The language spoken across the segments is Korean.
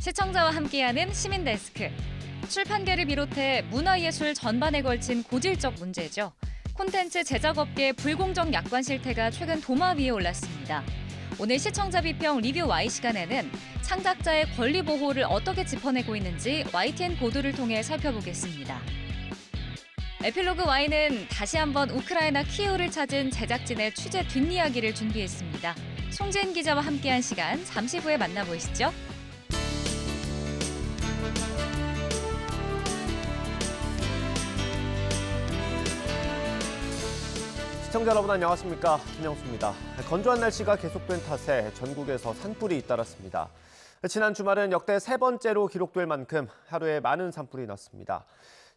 시청자와 함께하는 시민데스크. 출판계를 비롯해 문화예술 전반에 걸친 고질적 문제죠. 콘텐츠 제작업계의 불공정 약관 실태가 최근 도마 위에 올랐습니다. 오늘 시청자 비평 리뷰 Y 시간에는 창작자의 권리 보호를 어떻게 짚어내고 있는지 YTN 보도를 통해 살펴보겠습니다. 에필로그 Y는 다시 한번 우크라이나 키이우를 찾은 제작진의 취재 뒷이야기를 준비했습니다. 송지은 기자와 함께한 시간 잠시 후에 만나보시죠. 시청자 여러분 안녕하십니까? 김영수입니다. 건조한 날씨가 계속된 탓에 전국에서 산불이 잇따랐습니다. 지난 주말은 역대 세 번째로 기록될 만큼 하루에 많은 산불이 났습니다.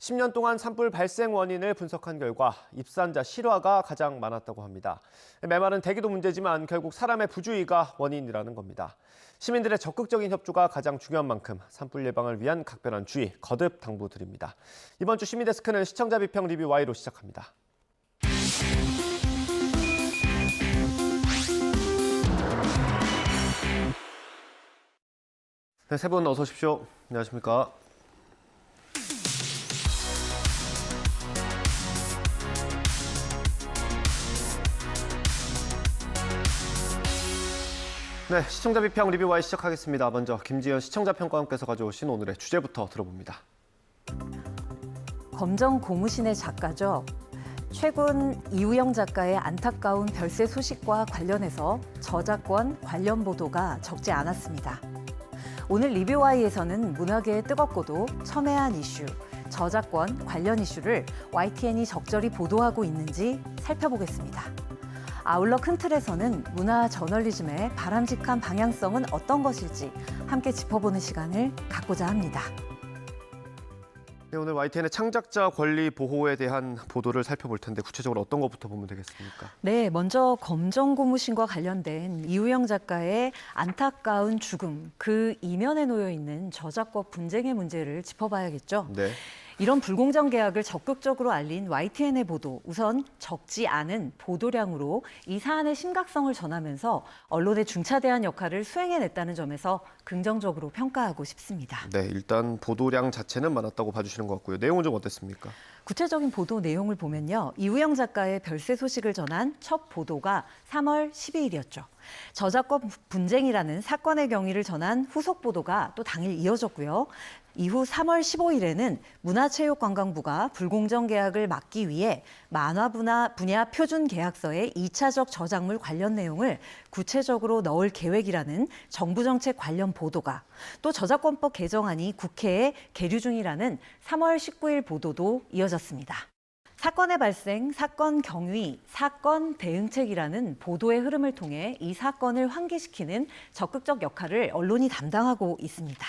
10년 동안 산불 발생 원인을 분석한 결과 입산자 실화가 가장 많았다고 합니다. 메마른 대기도 문제지만 결국 사람의 부주의가 원인이라는 겁니다. 시민들의 적극적인 협조가 가장 중요한 만큼 산불 예방을 위한 각별한 주의 거듭 당부드립니다. 이번 주 시민데스크는 시청자 비평 리뷰 Y로 시작합니다. 네, 세 분 어서 오십시오. 안녕하십니까? 네, 시청자 비평 리뷰 Y 시작하겠습니다. 먼저 김지연 시청자 평가원께서 가져오신 오늘의 주제부터 들어봅니다. 검정 고무신의 작가죠. 최근 이우영 작가의 안타까운 별세 소식과 관련해서 저작권 관련 보도가 적지 않았습니다. 오늘 리뷰 Y에서는 문화계의 뜨겁고도 첨예한 이슈, 저작권 관련 이슈를 YTN이 적절히 보도하고 있는지 살펴보겠습니다. 아울러 큰 틀에서는 문화 저널리즘의 바람직한 방향성은 어떤 것일지 함께 짚어보는 시간을 갖고자 합니다. 네, 오늘 YTN의 창작자 권리 보호에 대한 보도를 살펴볼 텐데 구체적으로 어떤 것부터 보면 되겠습니까? 네, 먼저 검정 고무신과 관련된 이우영 작가의 안타까운 죽음, 그 이면에 놓여 있는 저작권 분쟁의 문제를 짚어봐야겠죠. 네. 이런 불공정 계약을 적극적으로 알린 YTN의 보도, 우선 적지 않은 보도량으로 이 사안의 심각성을 전하면서 언론의 중차대한 역할을 수행해냈다는 점에서 긍정적으로 평가하고 싶습니다. 네, 일단 보도량 자체는 많았다고 봐주시는 것 같고요. 내용은 좀 어땠습니까? 구체적인 보도 내용을 보면요. 이우영 작가의 별세 소식을 전한 첫 보도가 3월 12일이었죠. 저작권 분쟁이라는 사건의 경위를 전한 후속 보도가 또 당일 이어졌고요. 이후 3월 15일에는 문화체육관광부가 불공정 계약을 막기 위해 만화 분야 표준 계약서의 2차적 저작물 관련 내용을 구체적으로 넣을 계획이라는 정부 정책 관련 보도가, 또 저작권법 개정안이 국회에 계류 중이라는 3월 19일 보도도 이어졌습니다. 사건의 발생, 사건 경위, 사건 대응책이라는 보도의 흐름을 통해 이 사건을 환기시키는 적극적 역할을 언론이 담당하고 있습니다.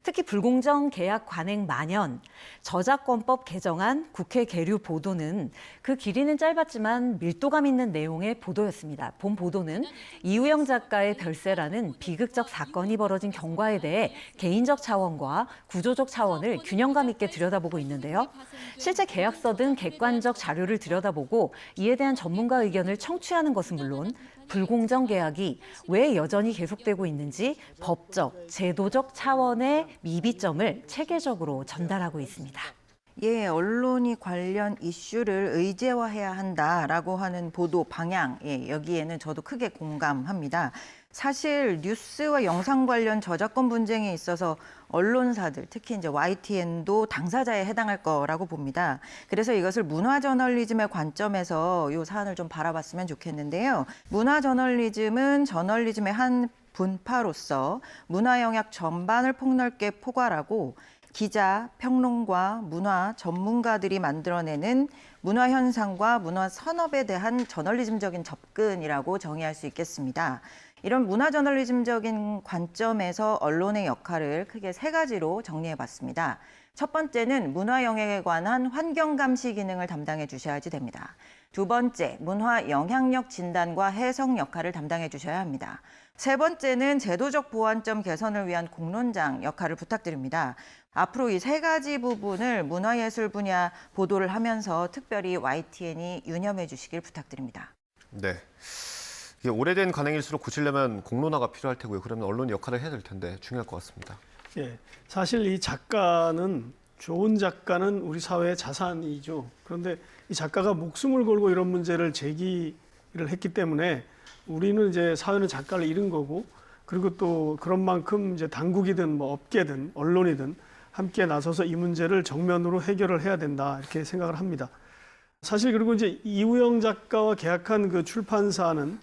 특히 불공정 계약 관행 만연, 저작권법 개정안 국회 계류 보도는 그 길이는 짧았지만 밀도감 있는 내용의 보도였습니다. 본 보도는 이우영 작가의 별세라는 비극적 사건이 벌어진 경과에 대해 개인적 차원과 구조적 차원을 균형감 있게 들여다보고 있는데요. 실제 계약서 등 객관적 자료를 들여다보고 이에 대한 전문가 의견을 청취하는 것은 물론 불공정 계약이 왜 여전히 계속되고 있는지 법적, 제도적 차원의 미비점을 체계적으로 전달하고 있습니다. 예, 언론이 관련 이슈를 의제화해야 한다라고 하는 보도 방향, 여기에는 저도 크게 공감합니다. 사실 뉴스와 영상 관련 저작권 분쟁에 있어서 언론사들, 특히 이제 YTN도 당사자에 해당할 거라고 봅니다. 그래서 이것을 문화 저널리즘의 관점에서 이 사안을 좀 바라봤으면 좋겠는데요. 문화 저널리즘은 저널리즘의 한 분파로서 문화 영역 전반을 폭넓게 포괄하고 기자, 평론가, 문화 전문가들이 만들어내는 문화 현상과 문화 산업에 대한 저널리즘적인 접근이라고 정의할 수 있겠습니다. 이런 문화 저널리즘적인 관점에서 언론의 역할을 크게 세 가지로 정리해봤습니다. 첫 번째는 문화 영역에 관한 환경 감시 기능을 담당해 주셔야지 됩니다. 두 번째, 문화 영향력 진단과 해석 역할을 담당해 주셔야 합니다. 세 번째는 제도적 보완점 개선을 위한 공론장 역할을 부탁드립니다. 앞으로 이 세 가지 부분을 문화예술 분야 보도를 하면서 특별히 YTN이 유념해 주시길 부탁드립니다. 네. 이게 오래된 관행일수록 고치려면 공론화가 필요할 테고요. 그러면 언론이 역할을 해야 될 텐데 중요할 것 같습니다. 예, 사실 이 작가는 좋은 작가는 우리 사회의 자산이죠. 그런데 이 작가가 목숨을 걸고 이런 문제를 제기를 했기 때문에 우리는 이제 사회는 작가를 잃은 거고, 그리고 또 그런 만큼 이제 당국이든 뭐 업계든 언론이든 함께 나서서 이 문제를 정면으로 해결을 해야 된다, 이렇게 생각을 합니다. 사실 그리고 이제 이우영 작가와 계약한 그 출판사는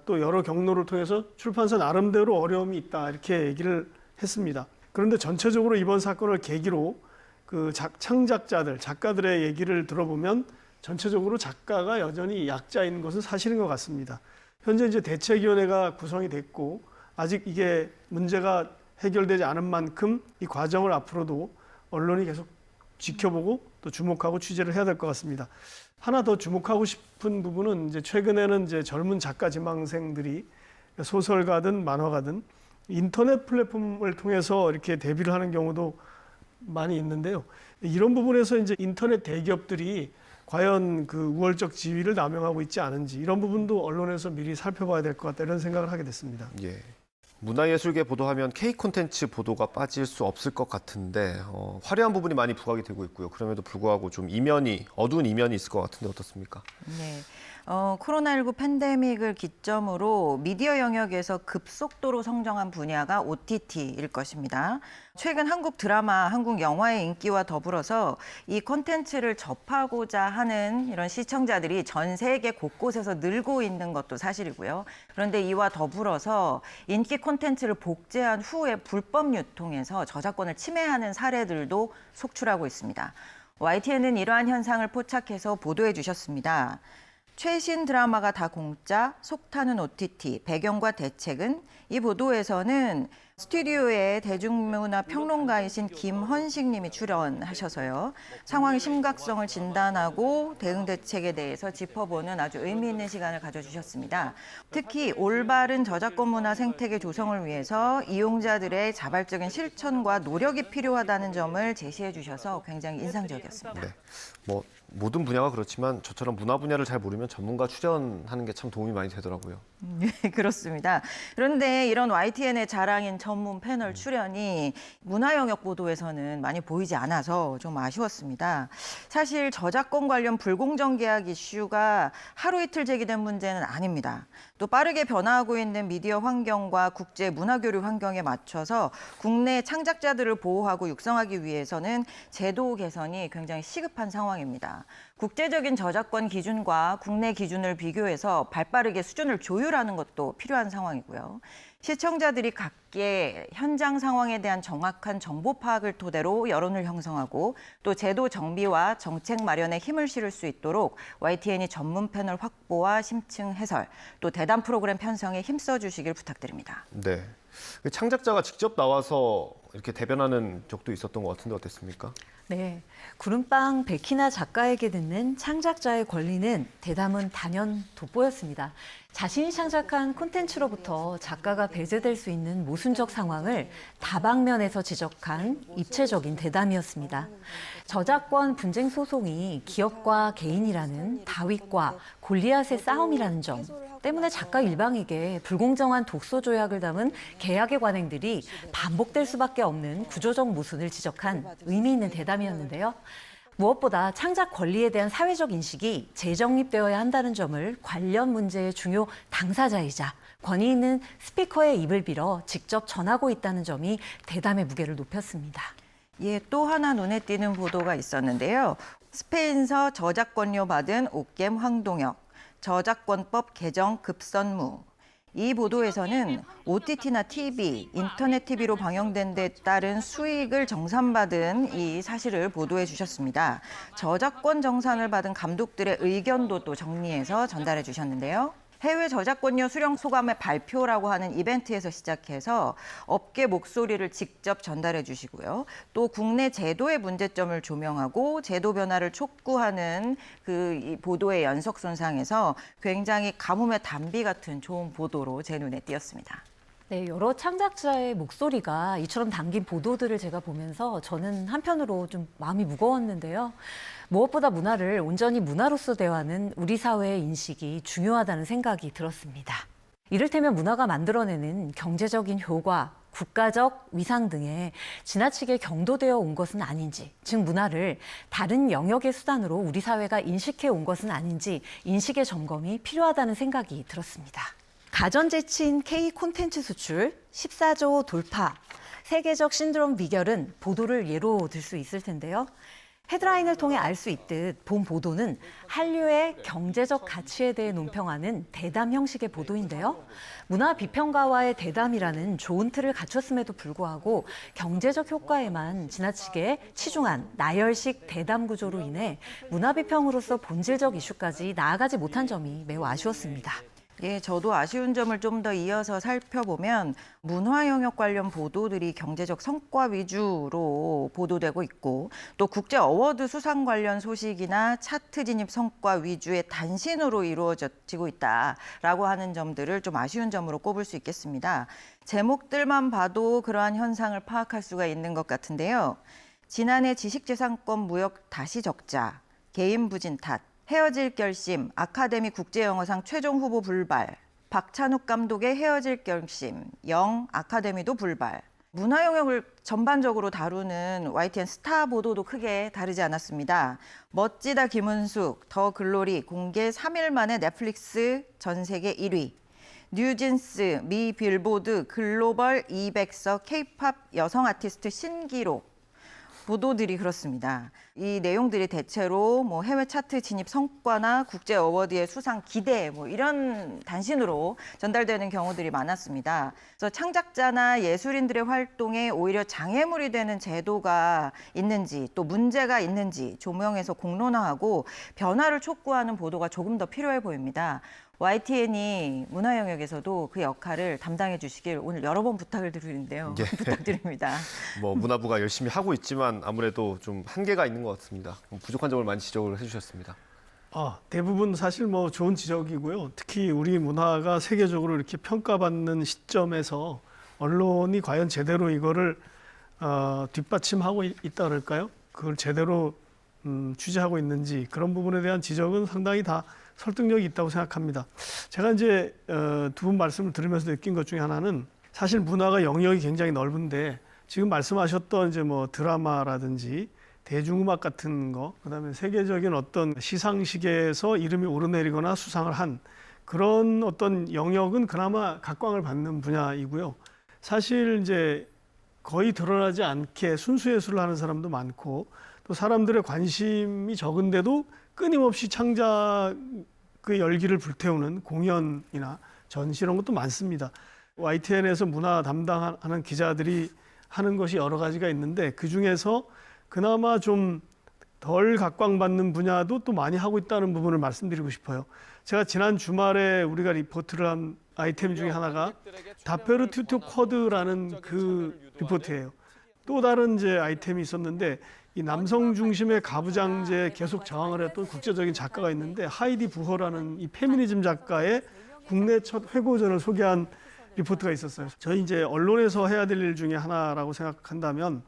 또 여러 경로를 통해서 출판사 나름대로 어려움이 있다, 이렇게 얘기를 했습니다. 그런데 전체적으로 이번 사건을 계기로 그 창작자들, 작가들의 얘기를 들어보면 전체적으로 작가가 여전히 약자인 것은 사실인 것 같습니다. 현재 이제 대책위원회가 구성이 됐고 아직 이게 문제가 해결되지 않은 만큼 이 과정을 앞으로도 언론이 계속 지켜보고 또 주목하고 취재를 해야 될 것 같습니다. 하나 더 주목하고 싶은 부분은 이제 최근에는 이제 젊은 작가 지망생들이 소설가든 만화가든 인터넷 플랫폼을 통해서 이렇게 데뷔를 하는 경우도 많이 있는데요. 이런 부분에서 이제 인터넷 대기업들이 과연 그 우월적 지위를 남용하고 있지 않은지, 이런 부분도 언론에서 미리 살펴봐야 될 것 같다, 이런 생각을 하게 됐습니다. 예. 문화예술계 보도하면 K 콘텐츠 보도가 빠질 수 없을 것 같은데 화려한 부분이 많이 부각이 되고 있고요. 그럼에도 불구하고 좀 어두운 이면이 있을 것 같은데 어떻습니까? 네. 코로나19 팬데믹을 기점으로 미디어 영역에서 급속도로 성장한 분야가 OTT일 것입니다. 최근 한국 드라마, 한국 영화의 인기와 더불어서 이 콘텐츠를 접하고자 하는 이런 시청자들이 전 세계 곳곳에서 늘고 있는 것도 사실이고요. 그런데 이와 더불어서 인기 콘텐츠를 복제한 후에 불법 유통해서 저작권을 침해하는 사례들도 속출하고 있습니다. YTN은 이러한 현상을 포착해서 보도해 주셨습니다. 최신 드라마가 다 공짜, 속타는 OTT, 배경과 대책은, 이 보도에서는 스튜디오에 대중문화 평론가이신 김헌식 님이 출연하셔서요. 상황의 심각성을 진단하고 대응 대책에 대해서 짚어보는 아주 의미 있는 시간을 가져주셨습니다. 특히 올바른 저작권 문화 생태계 조성을 위해서 이용자들의 자발적인 실천과 노력이 필요하다는 점을 제시해 주셔서 굉장히 인상적이었습니다. 네. 뭐 모든 분야가 그렇지만 저처럼 문화 분야를 잘 모르면 전문가 출연하는 게 참 도움이 많이 되더라고요. 네, 그렇습니다. 그런데 이런 YTN의 자랑인 전문 패널 출연이 문화 영역 보도에서는 많이 보이지 않아서 좀 아쉬웠습니다. 사실 저작권 관련 불공정 계약 이슈가 하루 이틀 제기된 문제는 아닙니다. 또 빠르게 변화하고 있는 미디어 환경과 국제 문화 교류 환경에 맞춰서 국내 창작자들을 보호하고 육성하기 위해서는 제도 개선이 굉장히 시급한 상황입니다. 국제적인 저작권 기준과 국내 기준을 비교해서 발빠르게 수준을 조율하는 것도 필요한 상황이고요. 시청자들이 각계 현장 상황에 대한 정확한 정보 파악을 토대로 여론을 형성하고 또 제도 정비와 정책 마련에 힘을 실을 수 있도록 YTN이 전문 패널 확보와 심층 해설, 또 대담 프로그램 편성에 힘써 주시길 부탁드립니다. 네. 창작자가 직접 나와서 이렇게 대변하는 적도 있었던 것 같은데 어땠습니까? 네, 구름빵 백희나 작가에게 듣는 창작자의 권리는 대담은 단연 돋보였습니다. 자신이 창작한 콘텐츠로부터 작가가 배제될 수 있는 모순적 상황을 다방면에서 지적한 입체적인 대담이었습니다. 저작권 분쟁 소송이 기업과 개인이라는 다윗과 골리앗의 싸움이라는 점 때문에 작가 일방에게 불공정한 독소 조약을 담은 계약의 관행들이 반복될 수밖에 없는 구조적 모순을 지적한 의미 있는 대담이었는데요. 무엇보다 창작 권리에 대한 사회적 인식이 재정립되어야 한다는 점을 관련 문제의 중요 당사자이자 권위 있는 스피커의 입을 빌어 직접 전하고 있다는 점이 대담의 무게를 높였습니다. 예, 또 하나 눈에 띄는 보도가 있었는데요. 스페인서 저작권료 받은 옥겜 황동혁, 저작권법 개정 급선무. 이 보도에서는 OTT나 TV, 인터넷 TV로 방영된 데 따른 수익을 정산받은 이 사실을 보도해 주셨습니다. 저작권 정산을 받은 감독들의 의견도 또 정리해서 전달해 주셨는데요. 해외 저작권료 수령 소감의 발표라고 하는 이벤트에서 시작해서 업계 목소리를 직접 전달해 주시고요. 또 국내 제도의 문제점을 조명하고 제도 변화를 촉구하는 이 보도의 연속 손상에서 굉장히 가뭄의 단비 같은 좋은 보도로 제 눈에 띄었습니다. 네, 여러 창작자의 목소리가 이처럼 담긴 보도들을 제가 보면서 저는 한편으로 좀 마음이 무거웠는데요. 무엇보다 문화를 온전히 문화로서 대하는 우리 사회의 인식이 중요하다는 생각이 들었습니다. 이를테면 문화가 만들어내는 경제적인 효과, 국가적 위상 등에 지나치게 경도되어 온 것은 아닌지, 즉 문화를 다른 영역의 수단으로 우리 사회가 인식해 온 것은 아닌지 인식의 점검이 필요하다는 생각이 들었습니다. 가전제치인 K 콘텐츠 수출 14조 돌파, 세계적 신드롬 비결은 보도를 예로 들 수 있을 텐데요. 헤드라인을 통해 알 수 있듯 본 보도는 한류의 경제적 가치에 대해 논평하는 대담 형식의 보도인데요. 문화 비평가와의 대담이라는 좋은 틀을 갖췄음에도 불구하고 경제적 효과에만 지나치게 치중한 나열식 대담 구조로 인해 문화 비평으로서 본질적 이슈까지 나아가지 못한 점이 매우 아쉬웠습니다. 예, 저도 아쉬운 점을 좀 더 이어서 살펴보면 문화 영역 관련 보도들이 경제적 성과 위주로 보도되고 있고 또 국제 어워드 수상 관련 소식이나 차트 진입 성과 위주의 단신으로 이루어지고 있다라고 하는 점들을 좀 아쉬운 점으로 꼽을 수 있겠습니다. 제목들만 봐도 그러한 현상을 파악할 수가 있는 것 같은데요. 지난해 지식재산권 무역 다시 적자, 개인 부진 탓, 헤어질 결심, 아카데미 국제영어상 최종 후보 불발, 박찬욱 감독의 헤어질 결심, 영 아카데미도 불발. 문화 영역을 전반적으로 다루는 YTN 스타 보도도 크게 다르지 않았습니다. 멋지다 김은숙, 더 글로리 공개 3일 만에 넷플릭스 전 세계 1위. 뉴진스, 미 빌보드 글로벌 200석 K-팝 여성 아티스트 신기록. 보도들이 그렇습니다. 이 내용들이 대체로 해외 차트 진입 성과나 국제 어워드의 수상 기대 이런 단신으로 전달되는 경우들이 많았습니다. 그래서 창작자나 예술인들의 활동에 오히려 장애물이 되는 제도가 있는지 또 문제가 있는지 조명해서 공론화하고 변화를 촉구하는 보도가 조금 더 필요해 보입니다. YTN이 문화 영역에서도 그 역할을 담당해 주시길 오늘 여러 번 부탁을 드리는데요. 예. 부탁드립니다. 문화부가 열심히 하고 있지만 아무래도 좀 한계가 있는 것 같습니다. 부족한 점을 많이 지적을 해주셨습니다. 대부분 사실 좋은 지적이고요. 특히 우리 문화가 세계적으로 이렇게 평가받는 시점에서 언론이 과연 제대로 이거를 뒷받침하고 있다 그럴까요? 그걸 제대로 취재하고 있는지 그런 부분에 대한 지적은 상당히 다 설득력이 있다고 생각합니다. 제가 이제 두 분 말씀을 들으면서 느낀 것 중에 하나는 사실 문화가 영역이 굉장히 넓은데 지금 말씀하셨던 이제 드라마라든지 대중음악 같은 거, 그다음에 세계적인 어떤 시상식에서 이름이 오르내리거나 수상을 한 그런 어떤 영역은 그나마 각광을 받는 분야이고요. 사실 이제 거의 드러나지 않게 순수 예술을 하는 사람도 많고 또 사람들의 관심이 적은데도 끊임없이 창작의 열기를 불태우는 공연이나 전시 이런 것도 많습니다. YTN에서 문화 담당하는 기자들이 하는 것이 여러 가지가 있는데 그중에서 그나마 좀 덜 각광받는 분야도 또 많이 하고 있다는 부분을 말씀드리고 싶어요. 제가 지난 주말에 우리가 리포트를 한 아이템 중에 하나가 다페르 튜트 쿼드라는 그 리포트예요. 또 다른 이제 아이템이 있었는데 이 남성 중심의 가부장제에 계속 저항을 했던 국제적인 작가가 있는데 하이디 부허라는 이 페미니즘 작가의 국내 첫 회고전을 소개한 리포트가 있었어요. 저희 이제 언론에서 해야 될 일 중에 하나라고 생각한다면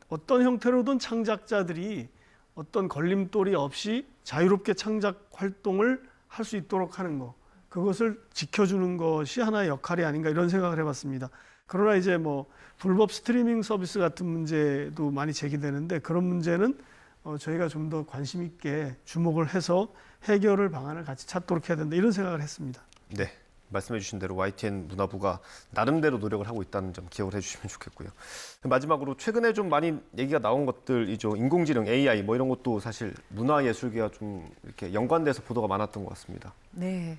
어떤 형태로든 창작자들이 어떤 걸림돌이 없이 자유롭게 창작 활동을 할 수 있도록 하는 거, 그것을 지켜주는 것이 하나의 역할이 아닌가 이런 생각을 해봤습니다. 그러나 이제 불법 스트리밍 서비스 같은 문제도 많이 제기되는데 그런 문제는 저희가 좀 더 관심 있게 주목을 해서 해결을 방안을 같이 찾도록 해야 된다 이런 생각을 했습니다. 네, 말씀해 주신 대로 YTN 문화부가 나름대로 노력을 하고 있다는 점 기억을 해주시면 좋겠고요. 마지막으로 최근에 좀 많이 얘기가 나온 것들이죠. 인공지능, AI 이런 것도 사실 문화예술계와 좀 이렇게 연관돼서 보도가 많았던 것 같습니다. 네.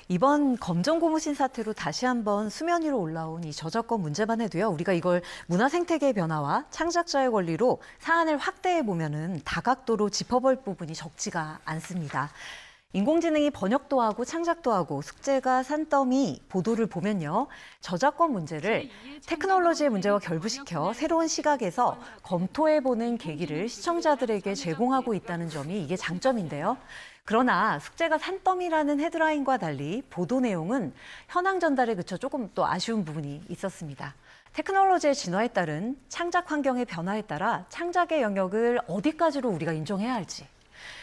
이번 검정 고무신 사태로 다시 한번 수면 위로 올라온 이 저작권 문제만 해도요. 우리가 이걸 문화 생태계의 변화와 창작자의 권리로 사안을 확대해 보면은 다각도로 짚어볼 부분이 적지가 않습니다. 인공지능이 번역도 하고 창작도 하고 숙제가 산더미 보도를 보면요. 저작권 문제를 테크놀로지의 문제와 결부시켜 새로운 시각에서 검토해보는 계기를 시청자들에게 제공하고 있다는 점이 이게 장점인데요. 그러나 숙제가 산더미라는 헤드라인과 달리 보도 내용은 현황 전달에 그쳐 조금 또 아쉬운 부분이 있었습니다. 테크놀로지의 진화에 따른 창작 환경의 변화에 따라 창작의 영역을 어디까지로 우리가 인정해야 할지,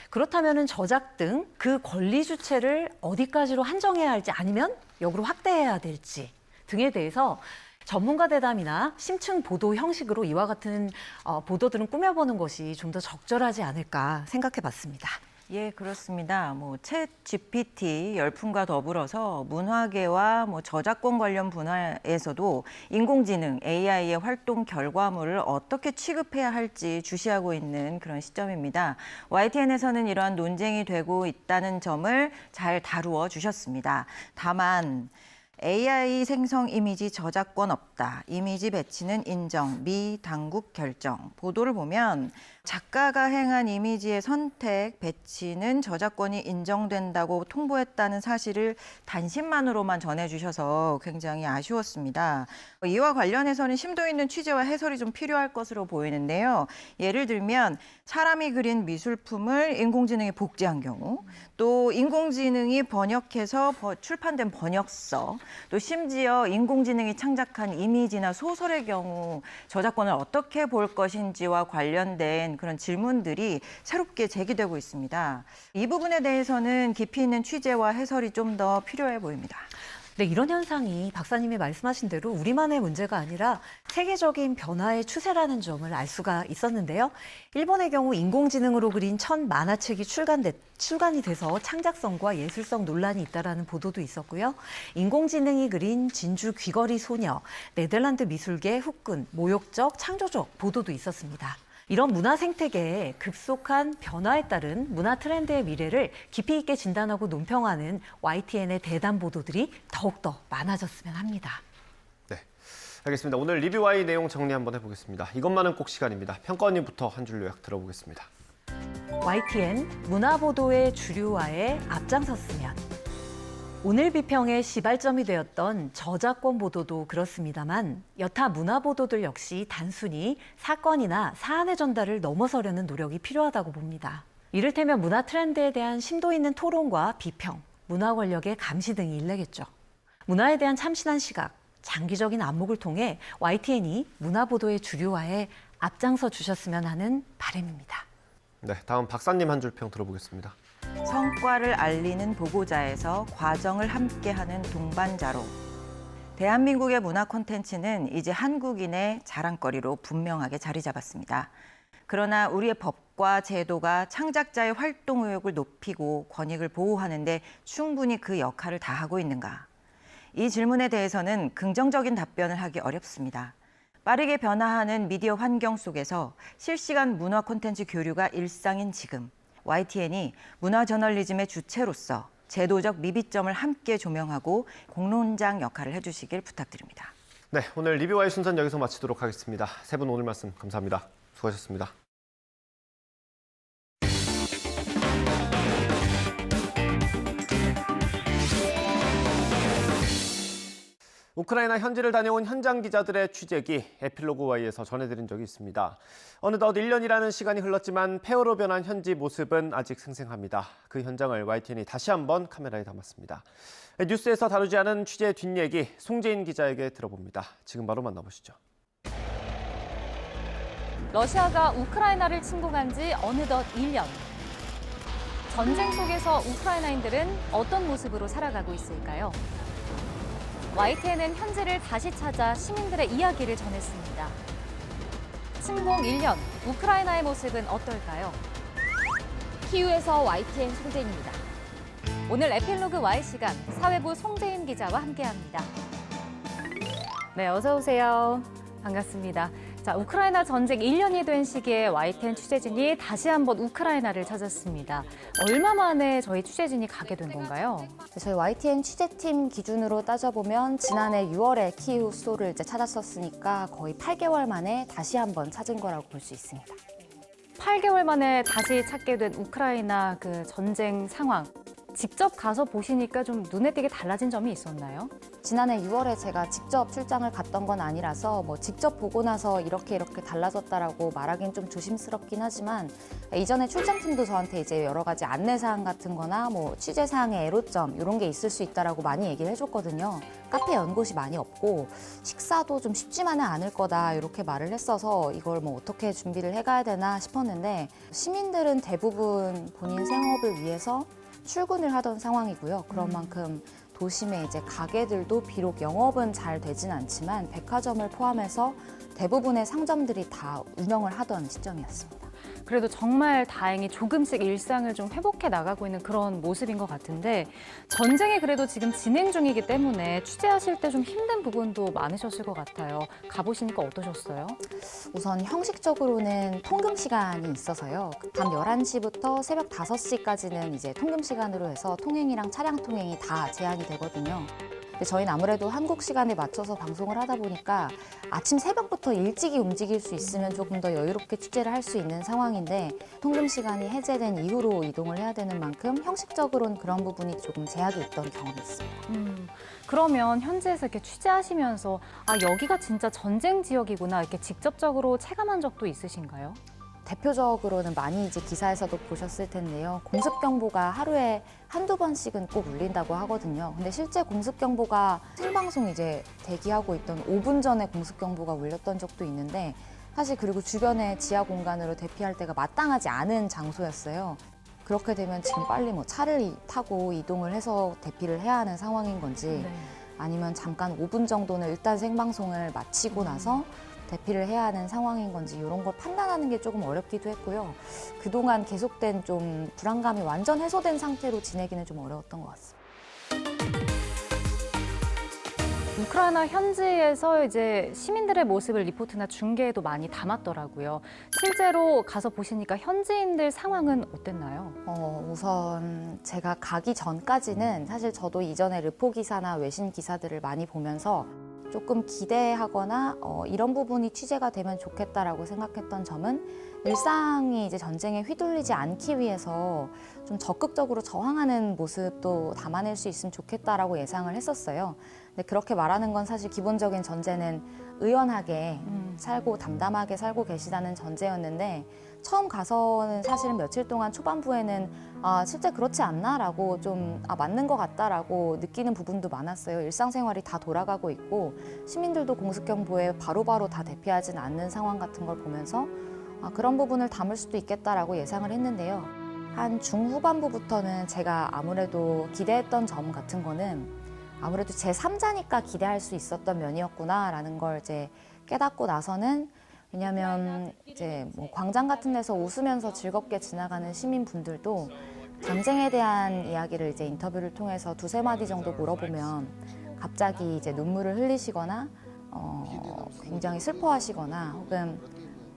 그렇다면 저작 등 그 권리 주체를 어디까지로 한정해야 할지 아니면 역으로 확대해야 될지 등에 대해서 전문가 대담이나 심층 보도 형식으로 이와 같은 보도들은 꾸며보는 것이 좀 더 적절하지 않을까 생각해 봤습니다. 예, 그렇습니다. 챗 GPT 열풍과 더불어서 문화계와 저작권 관련 분야에서도 인공지능 AI의 활동 결과물을 어떻게 취급해야 할지 주시하고 있는 그런 시점입니다. YTN에서는 이러한 논쟁이 되고 있다는 점을 잘 다루어 주셨습니다. 다만 AI 생성 이미지 저작권 없다. 이미지 배치는 인정. 미 당국 결정. 보도를 보면 작가가 행한 이미지의 선택, 배치는 저작권이 인정된다고 통보했다는 사실을 단신만으로만 전해주셔서 굉장히 아쉬웠습니다. 이와 관련해서는 심도 있는 취재와 해설이 좀 필요할 것으로 보이는데요. 예를 들면 사람이 그린 미술품을 인공지능이 복제한 경우, 또 인공지능이 번역해서 출판된 번역서, 또 심지어 인공지능이 창작한 이미지나 소설의 경우 저작권을 어떻게 볼 것인지와 관련된 그런 질문들이 새롭게 제기되고 있습니다. 이 부분에 대해서는 깊이 있는 취재와 해설이 좀 더 필요해 보입니다. 네, 이런 현상이 박사님이 말씀하신 대로 우리만의 문제가 아니라 세계적인 변화의 추세라는 점을 알 수가 있었는데요. 일본의 경우 인공지능으로 그린 첫 만화책이 출간이 돼서 창작성과 예술성 논란이 있다라는 보도도 있었고요. 인공지능이 그린 진주 귀걸이 소녀, 네덜란드 미술계 후끈, 모욕적, 창조적 보도도 있었습니다. 이런 문화 생태계의 급속한 변화에 따른 문화 트렌드의 미래를 깊이 있게 진단하고 논평하는 YTN의 대담 보도들이 더욱더 많아졌으면 합니다. 네, 알겠습니다. 오늘 리뷰와의 내용 정리 한번 해보겠습니다. 이것만은 꼭 시간입니다. 평가원님부터 한 줄 요약 들어보겠습니다. YTN 문화보도의 주류화에 앞장섰으면. 오늘 비평의 시발점이 되었던 저작권 보도도 그렇습니다만 여타 문화 보도들 역시 단순히 사건이나 사안의 전달을 넘어서려는 노력이 필요하다고 봅니다. 이를테면 문화 트렌드에 대한 심도 있는 토론과 비평, 문화 권력의 감시 등이 일례겠죠. 문화에 대한 참신한 시각, 장기적인 안목을 통해 YTN이 문화 보도의 주류화에 앞장서 주셨으면 하는 바람입니다. 네, 다음 박사님 한 줄 평 들어보겠습니다. 성과를 알리는 보고자에서 과정을 함께하는 동반자로. 대한민국의 문화 콘텐츠는 이제 한국인의 자랑거리로 분명하게 자리 잡았습니다. 그러나 우리의 법과 제도가 창작자의 활동 의욕을 높이고 권익을 보호하는 데 충분히 그 역할을 다하고 있는가? 이 질문에 대해서는 긍정적인 답변을 하기 어렵습니다. 빠르게 변화하는 미디어 환경 속에서 실시간 문화 콘텐츠 교류가 일상인 지금, YTN이 문화 저널리즘의 주체로서 제도적 미비점을 함께 조명하고 공론장 역할을 해주시길 부탁드립니다. 네, 오늘 리뷰와의 순서는 여기서 마치도록 하겠습니다. 세 분 오늘 말씀 감사합니다. 수고하셨습니다. 우크라이나 현지를 다녀온 현장 기자들의 취재기 에필로그 Y에서 전해드린 적이 있습니다. 어느덧 1년이라는 시간이 흘렀지만 폐허로 변한 현지 모습은 아직 생생합니다. 그 현장을 YTN이 다시 한번 카메라에 담았습니다. 뉴스에서 다루지 않은 취재 뒷얘기 송재인 기자에게 들어봅니다. 지금 바로 만나보시죠. 러시아가 우크라이나를 침공한 지 어느덧 1년. 전쟁 속에서 우크라이나인들은 어떤 모습으로 살아가고 있을까요? YTN은 현지를 다시 찾아 시민들의 이야기를 전했습니다. 침공 1년, 우크라이나의 모습은 어떨까요? 키우에서 YTN 송재인입니다. 오늘 에필로그 Y 시간, 사회부 송재인 기자와 함께합니다. 네, 어서 오세요. 반갑습니다. 자, 우크라이나 전쟁 1년이 된 시기에 YTN 취재진이 다시 한번 우크라이나를 찾았습니다. 얼마 만에 저희 취재진이 가게 된 건가요? 저희 YTN 취재팀 기준으로 따져보면 지난해 6월에 키이우 수도를 찾았었으니까 거의 8개월 만에 다시 한번 찾은 거라고 볼 수 있습니다. 8개월 만에 다시 찾게 된 우크라이나 그 전쟁 상황. 직접 가서 보시니까 좀 눈에 띄게 달라진 점이 있었나요? 지난해 6월에 제가 직접 출장을 갔던 건 아니라서 직접 보고 나서 이렇게 달라졌다라고 말하기는 좀 조심스럽긴 하지만 이전에 출장팀도 저한테 이제 여러 가지 안내사항 같은 거나 취재사항의 애로점 이런 게 있을 수 있다라고 많이 얘기를 해줬거든요. 카페 연곳이 많이 없고 식사도 좀 쉽지만은 않을 거다 이렇게 말을 했어서 이걸 어떻게 준비를 해가야 되나 싶었는데 시민들은 대부분 본인 생업을 위해서 출근을 하던 상황이고요. 그런 만큼 도심의 이제 가게들도 비록 영업은 잘 되진 않지만 백화점을 포함해서 대부분의 상점들이 다 운영을 하던 시점이었습니다. 그래도 정말 다행히 조금씩 일상을 좀 회복해 나가고 있는 그런 모습인 것 같은데 전쟁이 그래도 지금 진행 중이기 때문에 취재하실 때 좀 힘든 부분도 많으셨을 것 같아요. 가보시니까 어떠셨어요? 우선 형식적으로는 통금 시간이 있어서요. 밤 11시부터 새벽 5시까지는 이제 통금 시간으로 해서 통행이랑 차량 통행이 다 제한이 되거든요. 근데 저희는 아무래도 한국 시간에 맞춰서 방송을 하다 보니까 아침 새벽부터 일찍이 움직일 수 있으면 조금 더 여유롭게 취재를 할 수 있는 상황인데 통금 시간이 해제된 이후로 이동을 해야 되는 만큼 형식적으로는 그런 부분이 조금 제약이 있던 경험이 있습니다. 그러면 현지에서 이렇게 취재하시면서 여기가 진짜 전쟁 지역이구나 이렇게 직접적으로 체감한 적도 있으신가요? 대표적으로는 많이 이제 기사에서도 보셨을 텐데요. 공습경보가 하루에 한두 번씩은 꼭 울린다고 하거든요. 근데 실제 공습경보가 생방송 이제 대기하고 있던 5분 전에 공습경보가 울렸던 적도 있는데 사실 그리고 주변에 지하 공간으로 대피할 때가 마땅하지 않은 장소였어요. 그렇게 되면 지금 빨리 차를 타고 이동을 해서 대피를 해야 하는 상황인 건지 아니면 잠깐 5분 정도는 일단 생방송을 마치고 나서 대피를 해야 하는 상황인 건지 이런 걸 판단하는 게 조금 어렵기도 했고요. 그동안 계속된 좀 불안감이 완전 해소된 상태로 지내기는 좀 어려웠던 것 같습니다. 우크라이나 현지에서 이제 시민들의 모습을 리포트나 중계에도 많이 담았더라고요. 실제로 가서 보시니까 현지인들 상황은 어땠나요? 우선 제가 가기 전까지는 사실 저도 이전에 르포 기사나 외신 기사들을 많이 보면서 조금 기대하거나 이런 부분이 취재가 되면 좋겠다라고 생각했던 점은 일상이 이제 전쟁에 휘둘리지 않기 위해서 좀 적극적으로 저항하는 모습도 담아낼 수 있으면 좋겠다라고 예상을 했었어요. 근데 그렇게 말하는 건 사실 기본적인 전제는 의연하게 살고 담담하게 살고 계시다는 전제였는데 처음 가서는 사실은 며칠 동안 초반부에는 실제 그렇지 않나라고 좀 맞는 것 같다라고 느끼는 부분도 많았어요. 일상생활이 다 돌아가고 있고 시민들도 공습경보에 바로바로 다 대피하진 않는 상황 같은 걸 보면서 그런 부분을 담을 수도 있겠다라고 예상을 했는데요. 한 중후반부부터는 제가 아무래도 기대했던 점 같은 거는 아무래도 제3자니까 기대할 수 있었던 면이었구나라는 걸 이제 깨닫고 나서는 왜냐하면 이제 광장 같은 데서 웃으면서 즐겁게 지나가는 시민분들도 전쟁에 대한 이야기를 이제 인터뷰를 통해서 두세 마디 정도 물어보면 갑자기 이제 눈물을 흘리시거나 굉장히 슬퍼하시거나 혹은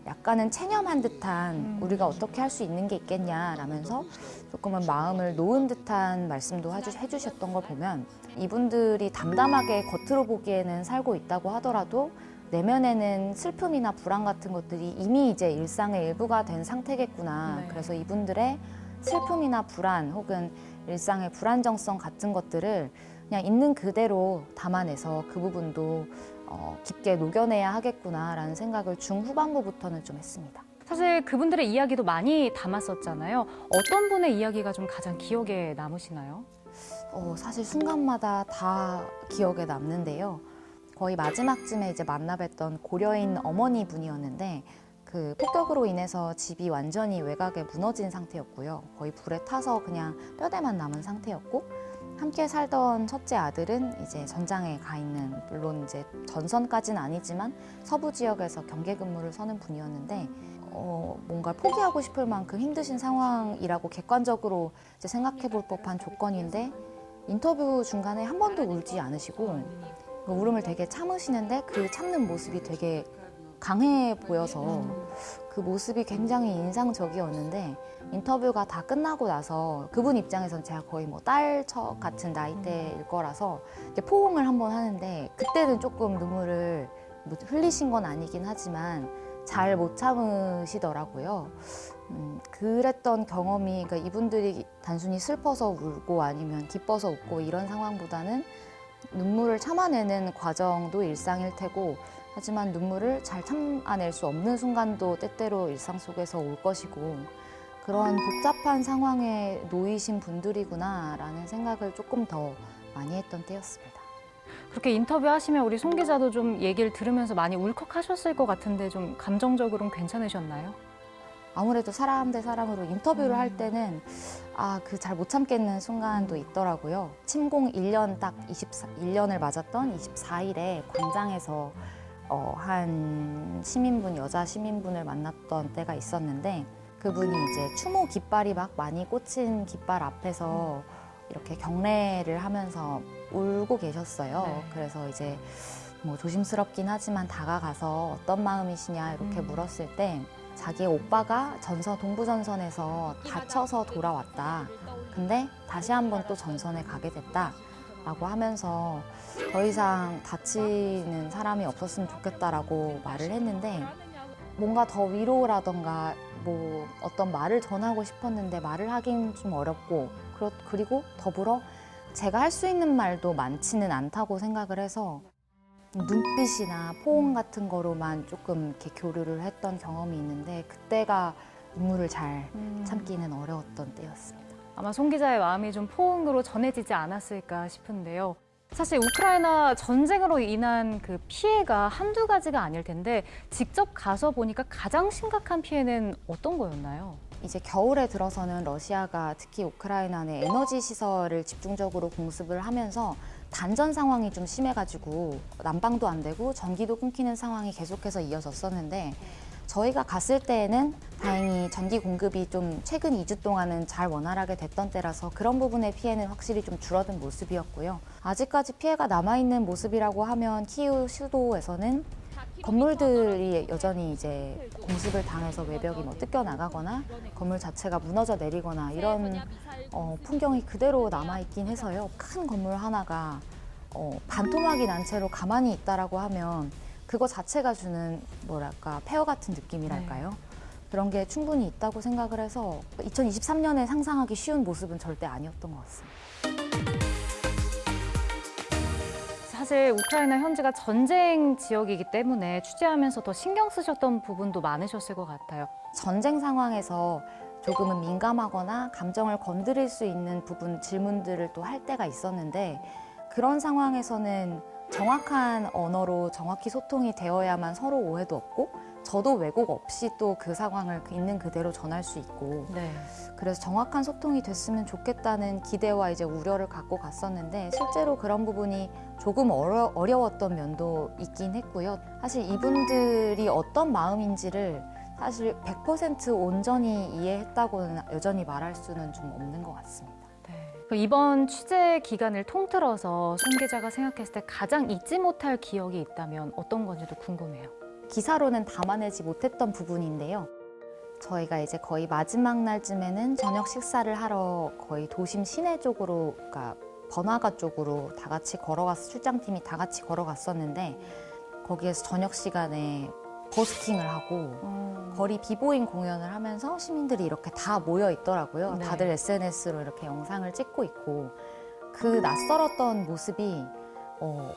약간은 체념한 듯한 우리가 어떻게 할 수 있는 게 있겠냐라면서 조금은 마음을 놓은 듯한 말씀도 해주셨던 걸 보면 이분들이 담담하게 겉으로 보기에는 살고 있다고 하더라도 내면에는 슬픔이나 불안 같은 것들이 이미 이제 일상의 일부가 된 상태겠구나. 그래서 이분들의 슬픔이나 불안 혹은 일상의 불안정성 같은 것들을 그냥 있는 그대로 담아내서 그 부분도 깊게 녹여내야 하겠구나라는 생각을 중후반부부터는 좀 했습니다. 사실 그분들의 이야기도 많이 담았었잖아요. 어떤 분의 이야기가 좀 가장 기억에 남으시나요? 사실 순간마다 다 기억에 남는데요. 거의 마지막쯤에 이제 만나 뵀던 고려인 어머니 분이었는데 그 폭격으로 인해서 집이 완전히 외곽에 무너진 상태였고요. 거의 불에 타서 그냥 뼈대만 남은 상태였고 함께 살던 첫째 아들은 이제 전장에 가 있는 물론 이제 전선까지는 아니지만 서부 지역에서 경계 근무를 서는 분이었는데 뭔가 포기하고 싶을 만큼 힘드신 상황이라고 객관적으로 이제 생각해 볼 법한 조건인데 인터뷰 중간에 한 번도 울지 않으시고 그 울음을 되게 참으시는데 그 참는 모습이 되게 강해 보여서 그 모습이 굉장히 인상적이었는데 인터뷰가 다 끝나고 나서 그분 입장에선 제가 거의 딸처 같은 나이대일 거라서 이제 포옹을 한번 하는데 그때는 조금 눈물을 흘리신 건 아니긴 하지만 잘 못 참으시더라고요. 그랬던 경험이, 그러니까 이분들이 단순히 슬퍼서 울고 아니면 기뻐서 웃고 이런 상황보다는 눈물을 참아내는 과정도 일상일 테고, 하지만 눈물을 잘 참아낼 수 없는 순간도 때때로 일상 속에서 올 것이고, 그런 복잡한 상황에 놓이신 분들이구나라는 생각을 조금 더 많이 했던 때였습니다. 그렇게 인터뷰하시면 우리 송 기자도 좀 얘기를 들으면서 많이 울컥하셨을 것 같은데 좀 감정적으로는 괜찮으셨나요? 아무래도 사람 대 사람으로 인터뷰를 할 때는 그 잘 못 참겠는 순간도 있더라고요. 침공 1년 딱 1년을 맞았던 24일에 광장에서 한 시민분, 여자 시민분을 만났던 때가 있었는데, 그분이 이제 추모 깃발이 막 많이 꽂힌 깃발 앞에서 이렇게 경례를 하면서 울고 계셨어요. 네. 그래서 이제 뭐 조심스럽긴 하지만 다가가서 어떤 마음이시냐 이렇게 물었을 때, 자기 오빠가 동부전선에서 다쳐서 돌아왔다. 근데 다시 한번 또 전선에 가게 됐다. 라고 하면서 더 이상 다치는 사람이 없었으면 좋겠다라고 말을 했는데, 뭔가 더 위로라던가 뭐 어떤 말을 전하고 싶었는데 말을 하긴 좀 어렵고, 그리고 더불어 제가 할 수 있는 말도 많지는 않다고 생각을 해서 눈빛이나 포옹 같은 거로만 조금 이렇게 교류를 했던 경험이 있는데, 그때가 눈물을 잘 참기는 어려웠던 때였습니다. 아마 송 기자의 마음이 좀 포옹으로 전해지지 않았을까 싶은데요. 사실 우크라이나 전쟁으로 인한 그 피해가 한두 가지가 아닐 텐데, 직접 가서 보니까 가장 심각한 피해는 어떤 거였나요? 이제 겨울에 들어서는 러시아가 특히 우크라이나 내 에너지 시설을 집중적으로 공습을 하면서 단전 상황이 좀 심해가지고 난방도 안 되고 전기도 끊기는 상황이 계속해서 이어졌었는데, 저희가 갔을 때에는 다행히 전기 공급이 좀 최근 2주 동안은 잘 원활하게 됐던 때라서 그런 부분의 피해는 확실히 좀 줄어든 모습이었고요. 아직까지 피해가 남아있는 모습이라고 하면 키이우 수도에서는 건물들이 여전히 이제 공습을 당해서 외벽이 뭐 뜯겨 나가거나 건물 자체가 무너져 내리거나 이런 풍경이 그대로 남아있긴 해서요. 큰 건물 하나가 반토막이 난 채로 가만히 있다라고 하면 그거 자체가 주는 뭐랄까 폐허 같은 느낌이랄까요. 그런 게 충분히 있다고 생각을 해서 2023년에 상상하기 쉬운 모습은 절대 아니었던 것 같습니다. 사실 우크라이나 현지가 전쟁 지역이기 때문에 취재하면서 더 신경 쓰셨던 부분도 많으셨을 것 같아요. 전쟁 상황에서 조금은 민감하거나 감정을 건드릴 수 있는 부분, 질문들을 또 할 때가 있었는데, 그런 상황에서는 정확한 언어로 정확히 소통이 되어야만 서로 오해도 없고, 저도 왜곡 없이 또 그 상황을 있는 그대로 전할 수 있고, 네. 그래서 정확한 소통이 됐으면 좋겠다는 기대와 이제 우려를 갖고 갔었는데, 실제로 그런 부분이 조금 어려웠던 면도 있긴 했고요. 사실 이분들이 어떤 마음인지를 사실 100% 온전히 이해했다고는 여전히 말할 수는 좀 없는 것 같습니다. 이번 취재 기간을 통틀어서 송 기자가 생각했을 때 가장 잊지 못할 기억이 있다면 어떤 건지도 궁금해요. 기사로는 담아내지 못했던 부분인데요. 저희가 이제 거의 마지막 날쯤에는 저녁 식사를 하러 거의 도심 시내 쪽으로, 그러니까 번화가 쪽으로 다 같이 출장팀이 다 같이 걸어갔었는데, 거기에서 저녁 시간에 버스킹을 하고 거리 비보잉 공연을 하면서 시민들이 이렇게 다 모여 있더라고요. 네. 다들 SNS로 이렇게 영상을 찍고 있고, 그 낯설었던 모습이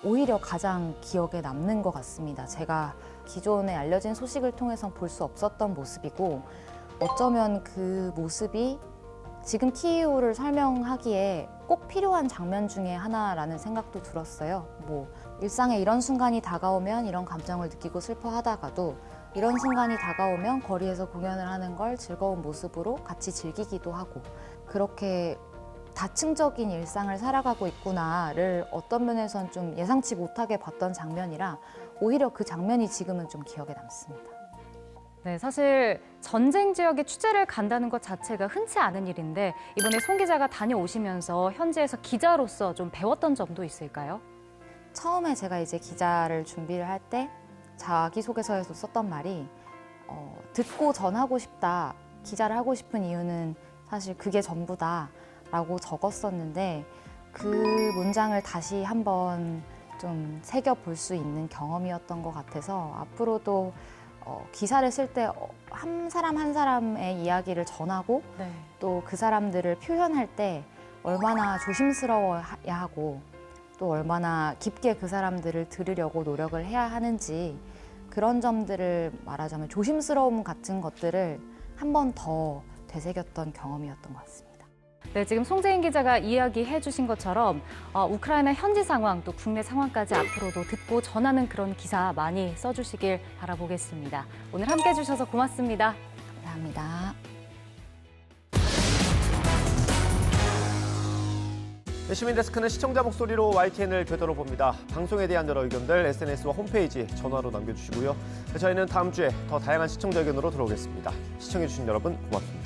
오히려 가장 기억에 남는 것 같습니다. 제가 기존에 알려진 소식을 통해서 볼 수 없었던 모습이고, 어쩌면 그 모습이 지금 키이우를 설명하기에 꼭 필요한 장면 중에 하나라는 생각도 들었어요. 뭐 일상에 이런 순간이 다가오면 이런 감정을 느끼고 슬퍼하다가도 이런 순간이 다가오면 거리에서 공연을 하는 걸 즐거운 모습으로 같이 즐기기도 하고, 그렇게 다층적인 일상을 살아가고 있구나를 어떤 면에선 좀 예상치 못하게 봤던 장면이라 오히려 그 장면이 지금은 좀 기억에 남습니다. 네, 사실 전쟁 지역에 취재를 간다는 것 자체가 흔치 않은 일인데, 이번에 송 기자가 다녀오시면서 현지에서 기자로서 좀 배웠던 점도 있을까요? 처음에 제가 이제 기자를 준비를 할 때 자기소개서에서 썼던 말이 듣고 전하고 싶다, 기자를 하고 싶은 이유는 사실 그게 전부다 라고 적었었는데, 그 문장을 다시 한번 좀 새겨볼 수 있는 경험이었던 것 같아서 앞으로도 기사를 쓸 때 한 사람 한 사람의 이야기를 전하고 또 그 사람들을 표현할 때 얼마나 조심스러워야 하고 또 얼마나 깊게 그 사람들을 들으려고 노력을 해야 하는지 그런 점들을 말하자면 조심스러움 같은 것들을 한 번 더 되새겼던 경험이었던 것 같습니다. 네, 지금 송재인 기자가 이야기해 주신 것처럼 우크라이나 현지 상황 또 국내 상황까지 앞으로도 듣고 전하는 그런 기사 많이 써주시길 바라보겠습니다. 오늘 함께 해주셔서 고맙습니다. 감사합니다. 시민데스크는 시청자 목소리로 YTN을 되돌아봅니다. 방송에 대한 여러 의견들 SNS와 홈페이지, 전화로 남겨주시고요. 저희는 다음 주에 더 다양한 시청자 의견으로 돌아오겠습니다. 시청해주신 여러분 고맙습니다.